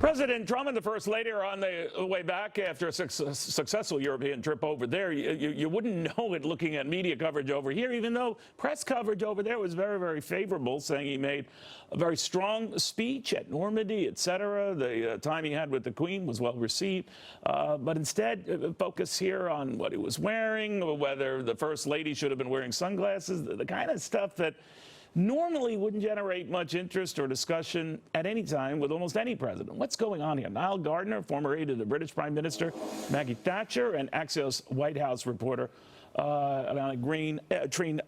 President Trump and the First Lady are on the way back after a successful European trip over there. You wouldn't know it looking at media coverage over here, even though press coverage over there was very, very favorable, saying he made a very strong speech at Normandy, etc. The time he had with the Queen was well received. But instead, focus here on what he was wearing, whether the First Lady should have been wearing sunglasses, the kind of stuff that normally wouldn't generate much interest or discussion at any time with almost any president. What's going on here? Nile Gardiner, former aide to the British Prime Minister Maggie Thatcher, and Axios White House reporter Elena Treen.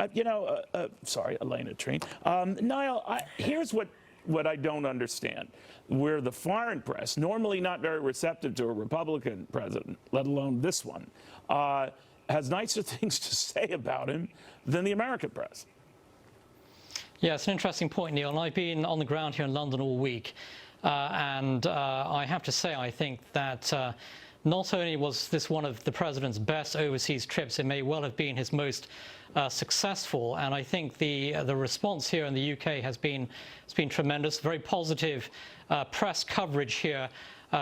Niall, here's what I don't understand. Where the foreign press, normally not very receptive to a Republican president, let alone this one, has nicer things to say about him than the American press. Yeah, it's an interesting point, Neil. And I've been on the ground here in London all week. I have to say, I think that not only was this one of the president's best overseas trips, it may well have been his most successful. And I think the response here in the UK has been tremendous. Very positive press coverage here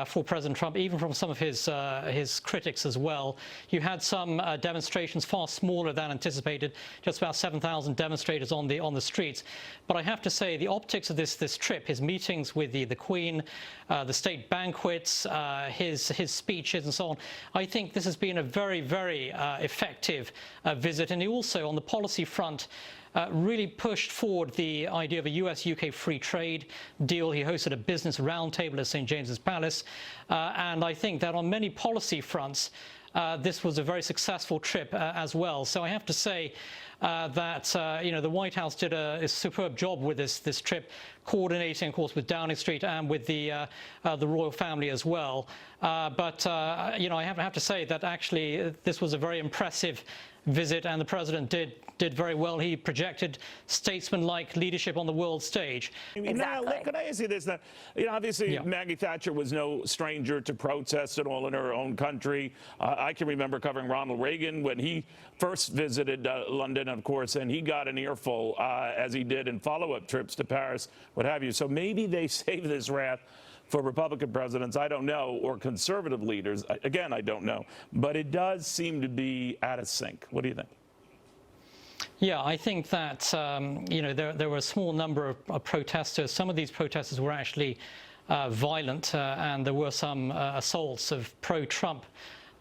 for President Trump, even from some of his critics as well. You had some demonstrations far smaller than anticipated, just about 7,000 demonstrators on the streets. But I have to say, the optics of this trip, his meetings with the Queen, the state banquets, his speeches and so on, I think this has been a very, very effective visit. And he also, on the policy front, really pushed forward the idea of a US-UK free trade deal. He hosted a business roundtable at St. James's Palace. And I think that on many policy fronts, this was a very successful trip as well. So I have to say that the White House did a superb job with this trip, coordinating, of course, with Downing Street and with the royal family as well. But I have to say that actually this was a very impressive visit, and the president did very well. He projected statesman-like leadership on the world stage. Exactly. Now, could I ask you this? Now, obviously, yeah. Maggie Thatcher was no stranger to protests at all in her own country. I can remember covering Ronald Reagan when he first visited London, of course, and he got an earful, as he did in follow-up trips to Paris, what have you. So maybe they save this wrath for Republican presidents, I don't know, or conservative leaders. Again, I don't know. But it does seem to be out of sync. What do you think? Yeah, I think that, there were a small number of protesters. Some of these protesters were actually violent, and there were some assaults of pro-Trump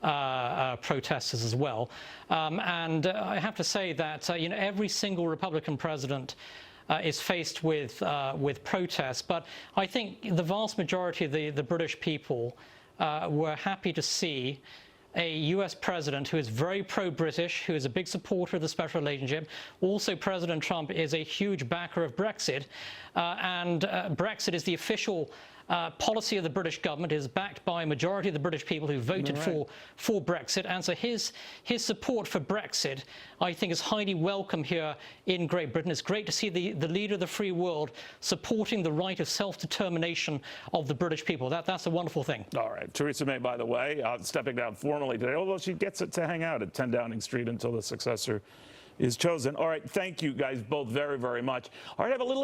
protesters as well. And I have to say that, every single Republican president is faced with protests. But I think the vast majority of the British people were happy to see a US president who is very pro-British, who is a big supporter of the special relationship. Also, President Trump is a huge backer of Brexit. And Brexit is the official policy of the British government. It is backed by a majority of the British people who voted for Brexit. And so his support for Brexit, I think, is highly welcome here in Great Britain. It's great to see the leader of the free world supporting the right of self-determination of the British people. That's a wonderful thing. All right. Theresa May, by the way, stepping down formally today, although she gets to hang out at 10 Downing Street until the successor is chosen. All right. Thank you guys both very, very much. All right. Have a little